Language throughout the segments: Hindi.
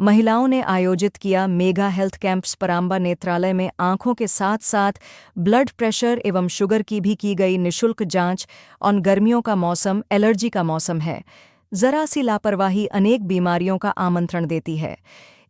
महिलाओं ने आयोजित किया मेगा हेल्थ कैंप्स। परांबा नेत्रालय में आंखों के साथ साथ ब्लड प्रेशर एवं शुगर की भी की गई निःशुल्क जांच। और गर्मियों का मौसम एलर्जी का मौसम है। जरा सी लापरवाही अनेक बीमारियों का आमंत्रण देती है।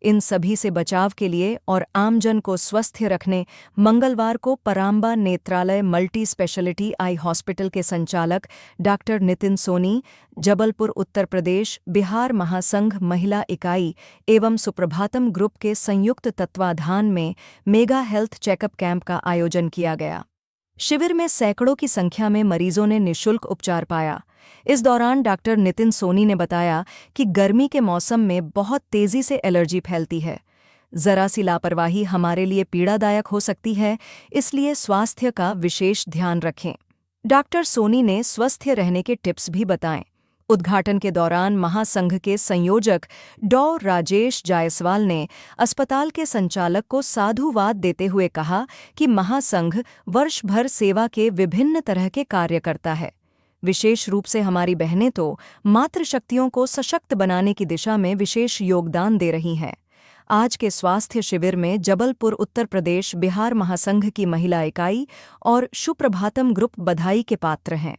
इन सभी से बचाव के लिए और आमजन को स्वस्थ रखने मंगलवार को परांबा नेत्रालय मल्टी स्पेशलिटी आई हॉस्पिटल के संचालक डॉक्टर नितिन सोनी, जबलपुर उत्तर प्रदेश बिहार महासंघ महिला इकाई एवं सुप्रभातम ग्रुप के संयुक्त तत्वाधान में मेगा हेल्थ चेकअप कैंप का आयोजन किया गया। शिविर में सैकड़ों की संख्या में मरीजों ने निःशुल्क उपचार पाया। इस दौरान डॉक्टर नितिन सोनी ने बताया कि गर्मी के मौसम में बहुत तेजी से एलर्जी फैलती है। जरा सी लापरवाही हमारे लिए पीड़ादायक हो सकती है, इसलिए स्वास्थ्य का विशेष ध्यान रखें। डॉक्टर सोनी ने स्वस्थ रहने के टिप्स भी बताएं। उद्घाटन के दौरान महासंघ के संयोजक डॉ. राजेश जायसवाल ने अस्पताल के संचालक को साधुवाद देते हुए कहा कि महासंघ वर्ष भर सेवा के विभिन्न तरह के कार्य करता है। विशेष रूप से हमारी बहनें तो मातृशक्तियों को सशक्त बनाने की दिशा में विशेष योगदान दे रही हैं। आज के स्वास्थ्य शिविर में जबलपुर उत्तर प्रदेश बिहार महासंघ की महिला इकाई और सुप्रभातम ग्रुप बधाई के पात्र हैं।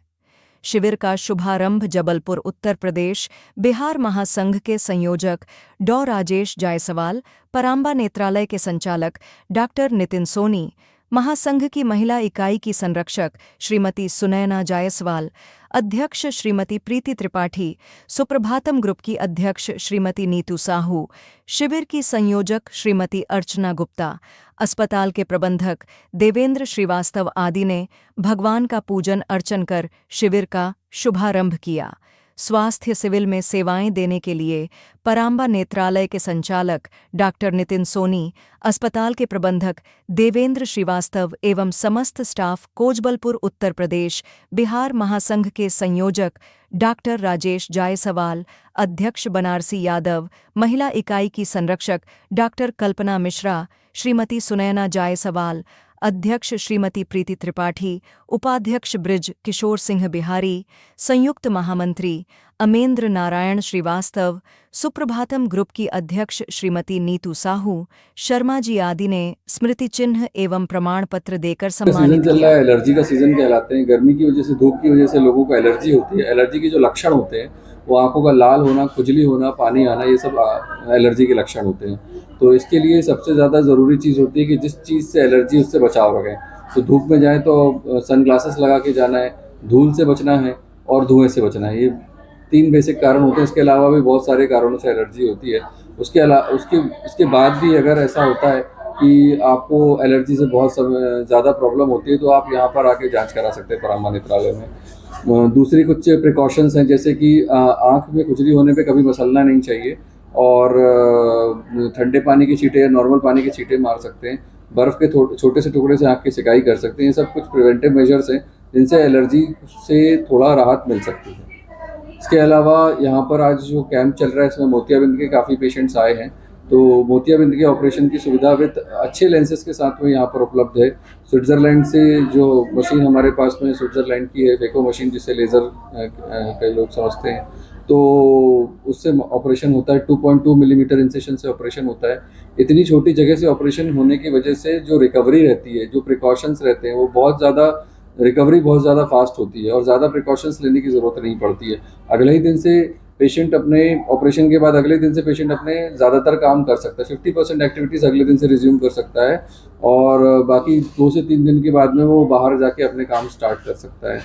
शिविर का शुभारंभ जबलपुर उत्तर प्रदेश बिहार महासंघ के संयोजक डॉ. राजेश जायसवाल, परांबा नेत्रालय के संचालक डॉक्टर नितिन सोनी, महासंघ की महिला इकाई की संरक्षक श्रीमती सुनैना जायसवाल, अध्यक्ष श्रीमती प्रीति त्रिपाठी, सुप्रभातम ग्रुप की अध्यक्ष श्रीमती नीतू साहू, शिविर की संयोजक श्रीमती अर्चना गुप्ता, अस्पताल के प्रबंधक देवेंद्र श्रीवास्तव आदि ने भगवान का पूजन अर्चन कर शिविर का शुभारंभ किया। स्वास्थ्य सिविल में सेवाएं देने के लिए परांबा नेत्रालय के संचालक डॉक्टर नितिन सोनी, अस्पताल के प्रबंधक देवेंद्र श्रीवास्तव एवं समस्त स्टाफ कोजबलपुर उत्तर प्रदेश बिहार महासंघ के संयोजक डॉक्टर राजेश जायसवाल, अध्यक्ष बनारसी यादव, महिला इकाई की संरक्षक डॉक्टर कल्पना मिश्रा, श्रीमती सुनैना जायसवाल, अध्यक्ष श्रीमती प्रीति त्रिपाठी, उपाध्यक्ष ब्रिज किशोर सिंह बिहारी, संयुक्त महामंत्री अमेंद्र नारायण श्रीवास्तव, सुप्रभातम ग्रुप की अध्यक्ष श्रीमती नीतू साहू, शर्मा जी आदि ने स्मृति चिन्ह एवं प्रमाण पत्र देकर सम्मानित चल किया। रहा है, एलर्जी का सीजन कहलाते हैं। गर्मी की वजह से, धूप की वजह से लोगों को एलर्जी होती है। एलर्जी के जो लक्षण होते हैं वो आंखों का लाल होना, खुजली होना, पानी आना, ये सब एलर्जी के लक्षण होते हैं। तो इसके लिए सबसे ज़्यादा ज़रूरी चीज़ होती है कि जिस चीज़ से एलर्जी उससे बचाव रखें। तो धूप में जाएँ तो सनग्लासेस लगा के जाना है, धूल से बचना है और धुएँ से बचना है। ये 3 बेसिक कारण होते हैं। इसके अलावा भी बहुत सारे कारणों से एलर्जी होती है। उसके बाद भी अगर ऐसा होता है कि आपको एलर्जी से बहुत ज़्यादा प्रॉब्लम होती है तो आप यहाँ पर आके जांच करा सकते हैं परांबा नेत्रालय में। दूसरी कुछ प्रिकॉशंस हैं, जैसे कि आँख में खुजली होने पे कभी मसलना नहीं चाहिए और ठंडे पानी की छींटे या नॉर्मल पानी की छींटे मार सकते हैं। बर्फ़ के छोटे से टुकड़े से आँख की सिकाई कर सकते हैं। ये सब कुछ प्रिवेंटिव मेजर्स हैं जिनसे एलर्जी से थोड़ा राहत मिल सकती है। इसके अलावा यहाँ पर आज जो कैंप चल रहा है इसमें मोतियाबिंद के काफ़ी पेशेंट्स आए हैं। तो मोतियाबिंद के ऑपरेशन की सुविधा विद अच्छे लेंसेज के साथ में यहाँ पर उपलब्ध है। स्विट्ज़रलैंड से जो मशीन हमारे पास में स्विट्ज़रलैंड की है, फेको मशीन, जिसे लेज़र कई लोग समझते हैं, तो उससे ऑपरेशन होता है। 2.2 मिलीमीटर इंसेशन से ऑपरेशन होता है। इतनी छोटी जगह से ऑपरेशन होने की वजह से जो रिकवरी रहती है, जो प्रिकॉशंस रहते हैं, वो रिकवरी बहुत ज़्यादा फास्ट होती है और ज़्यादा प्रिकॉशंस लेने की ज़रूरत नहीं पड़ती है। अगले ही दिन से पेशेंट अपने ऑपरेशन के बाद अगले दिन से पेशेंट अपने ज़्यादातर काम कर सकता है। 50% एक्टिविटीज़ अगले दिन से रिज्यूम कर सकता है और बाकी 2 से 3 दिन के बाद में वो बाहर जाके अपने काम स्टार्ट कर सकता है।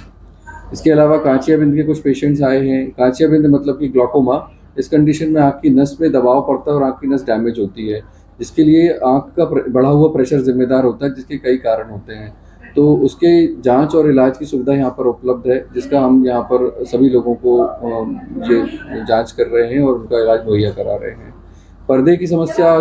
इसके अलावा कांचियाबिंद के कुछ पेशेंट्स आए हैं। कांचियाबिंद मतलब कि ग्लॉकोमा। इस कंडीशन में आँख की नस पे दबाव पड़ता है और आँख की नस डैमेज होती है, जिसके लिए आँख का बढ़ा हुआ प्रेशर जिम्मेदार होता है, जिसके कई कारण होते हैं। तो उसके जांच और इलाज की सुविधा यहाँ पर उपलब्ध है, जिसका हम यहाँ पर सभी लोगों को ये जांच कर रहे हैं और उनका इलाज मुहैया करा रहे हैं। पर्दे की समस्या,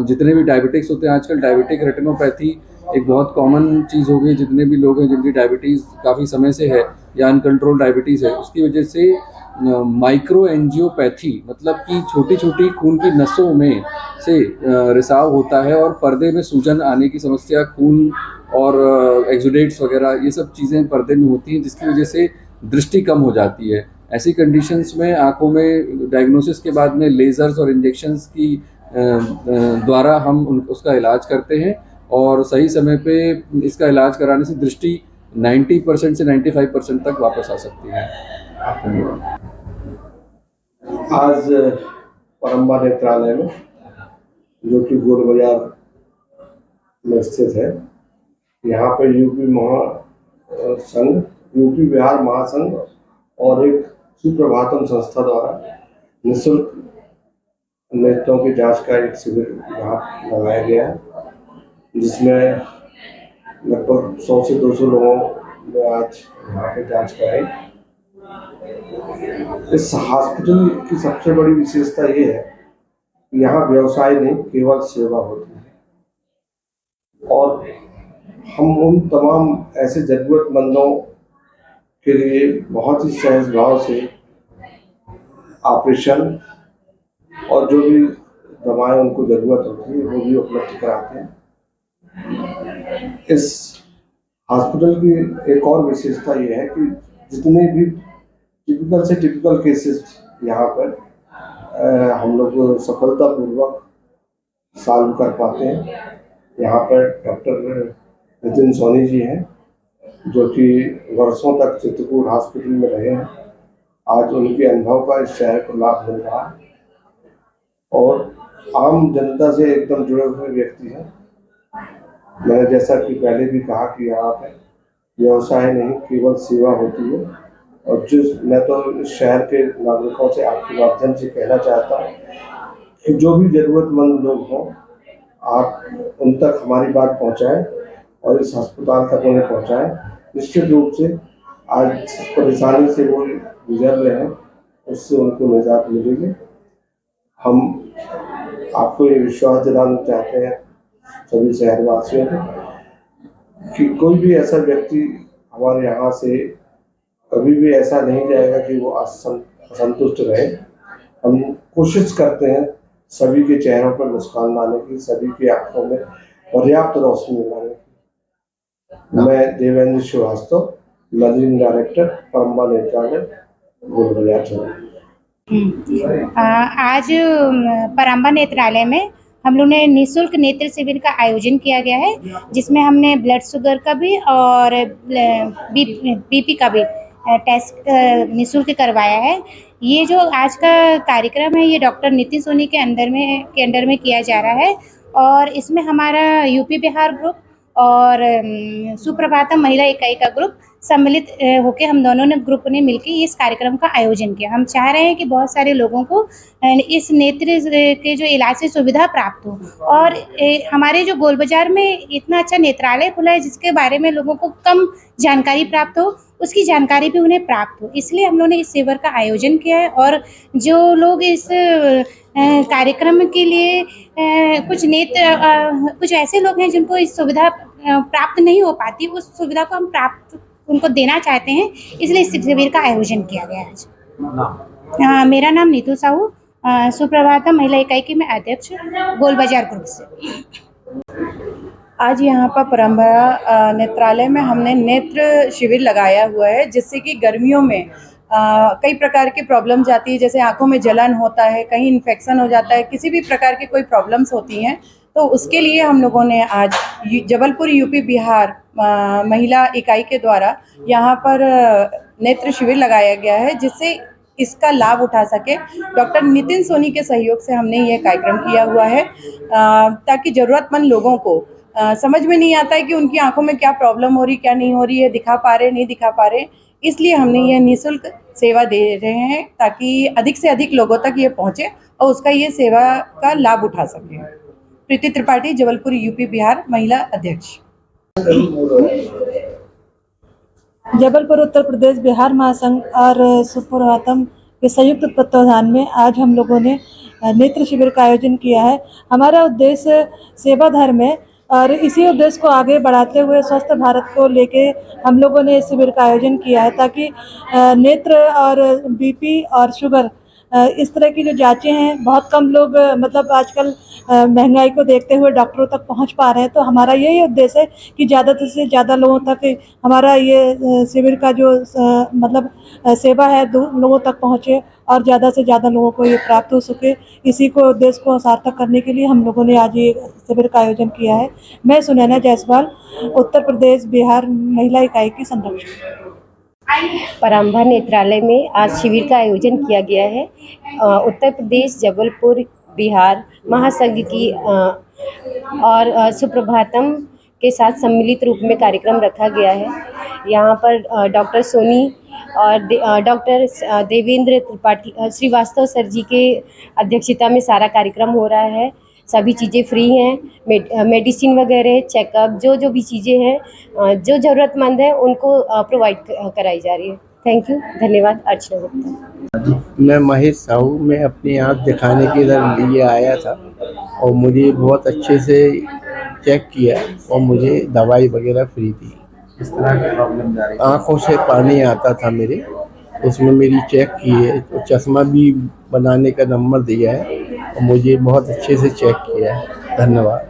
जितने भी डायबिटिक्स होते हैं आजकल, डायबिटिक रेटिनोपैथी एक बहुत कॉमन चीज़ हो गई। जितने भी लोग हैं जिनकी डायबिटीज़ काफ़ी समय से है या अनकंट्रोल डायबिटीज़ है, उसकी वजह से माइक्रो एंजियोपैथी मतलब कि छोटी छोटी खून की नसों में से रिसाव होता है और पर्दे में सूजन आने की समस्या, खून और एक्सुडेट्स वगैरह, ये सब चीज़ें पर्दे में होती हैं, जिसकी वजह से दृष्टि कम हो जाती है। ऐसी कंडीशंस में आंखों में डायग्नोसिस के बाद में लेज़र्स और इंजेक्शंस की द्वारा हम उसका इलाज करते हैं और सही समय पे इसका इलाज कराने से दृष्टि 90% से 95% तक वापस आ सकती है। धन्यवाद। आज परम्बा नेत्रालय में, जो कि गोल बाजार में स्थित है, यहाँ पे यूपी बिहार महासंघ और एक सुप्रभातम संस्था द्वारा निःशुल्क नेत्रों की जांच का एक शिविर यहाँ लगाया गया है, जिसमें लगभग 100 से 200 लोगों ने आज यहाँ पे जांच कराई। इस हॉस्पिटल की सबसे बड़ी विशेषता ये है कि यहाँ व्यवसाय नहीं, केवल सेवा होती है और हम उन तमाम ऐसे जरूरतमंदों के लिए बहुत ही सहज भाव से ऑपरेशन और जो भी दवाएं उनको जरूरत होती है वो भी उपलब्ध कराते हैं। इस हॉस्पिटल की एक और विशेषता ये है कि जितने भी टिपिकल से टिपिकल केसेस यहाँ पर हम लोग सफलतापूर्वक सॉल्व कर पाते हैं। यहाँ पर डॉक्टर नितिन सोनी जी हैं, जो कि वर्षों तक चित्रकूट हॉस्पिटल में रहे हैं। आज उनके अनुभव का इस शहर को लाभ मिल रहा है और आम जनता से एकदम जुड़े हुए व्यक्ति हैं। मैंने जैसा कि पहले भी कहा कि यहाँ पे व्यवसाय नहीं, केवल सेवा होती है और मैं तो इस शहर के नागरिकों से आपके माध्यम से कहना चाहता हूँ कि जो भी जरूरतमंद लोग हों, आप उन तक हमारी बात पहुँचाएं और इस अस्पताल तक उन्हें पहुँचाएं। निश्चित रूप से आज जिस परेशानी से वो गुजर रहे हैं उससे उनको निजात मिलेगी। हम आपको ये विश्वास दिलाना चाहते हैं सभी शहरवासियों को कि कोई भी ऐसा व्यक्ति हमारे यहाँ से कभी भी ऐसा नहीं जाएगा कि वो असंतुष्ट रहे। हम कोशिश करते हैं सभी के चेहरों पर मुस्कान लाने की, सभी की आंखों में पर्याप्त रोशनी लाने की। मैं देवेंद्र श्रीवास्तव, मैनेजिंग डायरेक्टर परम्बा नेत्रालय, गोल बाजार। आज परम्बा नेत्रालय में हम लोग ने निःशुल्क नेत्र शिविर का आयोजन किया गया है, जिसमें हमने ब्लड शुगर का भी और बीपी का भी टेस्ट निःशुल्क करवाया है। ये जो आज का कार्यक्रम है, ये डॉक्टर नितिन सोनी के अंडर में किया जा रहा है और इसमें हमारा यूपी बिहार ग्रुप और सुप्रभातम महिला इकाई का ग्रुप सम्मिलित होकर हम दोनों ने ग्रुप ने मिलकर इस कार्यक्रम का आयोजन किया। हम चाह रहे हैं कि बहुत सारे लोगों को इस नेत्र के जो इलाज से सुविधा प्राप्त हो और हमारे जो गोल बाजार में इतना अच्छा नेत्रालय खुला है जिसके बारे में लोगों को कम जानकारी प्राप्त हो, उसकी जानकारी भी उन्हें प्राप्त हो, इसलिए हम लोगों ने इस शिविर का आयोजन किया है। और जो लोग इस कार्यक्रम के लिए कुछ ऐसे लोग हैं जिनको इस सुविधा प्राप्त नहीं हो पाती, उस सुविधा को हम उनको देना चाहते हैं, इसलिए इस शिविर का आयोजन किया गया है आज। मेरा नाम नीतू साहू, सुप्रभातम महिला इकाई की मैं अध्यक्ष, गोल बाजार ग्रुप से। आज यहाँ पर परम्बा नेत्रालय में हमने नेत्र शिविर लगाया हुआ है, जिससे कि गर्मियों में कई प्रकार की प्रॉब्लम्स आती है, जैसे आंखों में जलन होता है, कहीं इन्फेक्शन हो जाता है, किसी भी प्रकार की कोई प्रॉब्लम्स होती हैं, तो उसके लिए हम लोगों ने आज जबलपुर यूपी बिहार महिला इकाई के द्वारा यहाँ पर नेत्र शिविर लगाया गया है, जिससे इसका लाभ उठा सके। डॉक्टर नितिन सोनी के सहयोग से हमने ये कार्यक्रम किया हुआ है, ताकि ज़रूरतमंद लोगों को समझ में नहीं आता है कि उनकी आंखों में क्या प्रॉब्लम हो रही, क्या नहीं हो रही है, दिखा पा रहे नहीं दिखा पा रहे, इसलिए हमने ये निःशुल्क सेवा दे रहे हैं ताकि अधिक से अधिक लोगों तक ये पहुँचे और उसका ये सेवा का लाभ उठा सकें। प्रीति त्रिपाठी, जबलपुर यूपी बिहार महिला अध्यक्ष। जबलपुर उत्तर प्रदेश बिहार महासंघ और सुप्रभातम के संयुक्त तत्वाधान में आज हम लोगों ने नेत्र शिविर का आयोजन किया है। हमारा उद्देश्य सेवा धर्म है और इसी उद्देश्य को आगे बढ़ाते हुए स्वस्थ भारत को लेके हम लोगों ने इस शिविर का आयोजन किया है, ताकि नेत्र और बीपी और शुगर इस तरह की जो जांचें हैं बहुत कम लोग मतलब आजकल महंगाई को देखते हुए डॉक्टरों तक पहुंच पा रहे हैं। तो हमारा यही उद्देश्य है कि ज़्यादा से ज़्यादा लोगों तक हमारा ये शिविर का जो मतलब सेवा है लोगों तक पहुंचे और ज़्यादा से ज़्यादा लोगों को ये प्राप्त हो सके। इसी को उद्देश्य को सार्थक करने के लिए हम लोगों ने आज ये शिविर का आयोजन किया है। मैं सुनैना जायसवाल, उत्तर प्रदेश बिहार महिला इकाई की संरक्षक। पराम्बा नेत्रालय में आज शिविर का आयोजन किया गया है। उत्तर प्रदेश जबलपुर बिहार महासंघ की और सुप्रभातम के साथ सम्मिलित रूप में कार्यक्रम रखा गया है। यहाँ पर डॉक्टर सोनी और डॉक्टर देवेंद्र त्रिपाठी श्रीवास्तव सर जी के अध्यक्षता में सारा कार्यक्रम हो रहा है। सभी चीज़ें फ्री हैं, मेडिसिन वगैरह चेकअप जो भी चीज़ें हैं जो ज़रूरतमंद है उनको प्रोवाइड कराई जा रही है। थैंक यू, धन्यवाद। अर्चना गुप्ता। मैं महेश साहू, मैं अपनी आँख दिखाने के लिए आया था और मुझे बहुत अच्छे से चेक किया और मुझे दवाई वगैरह फ्री दी। किस तरह की प्रॉब्लम जा रही है? आँखों से पानी आता था मेरे, उसमें मेरी चेक की है तो चश्मा भी बनाने का नंबर दिया है और मुझे बहुत अच्छे से चेक किया है। धन्यवाद।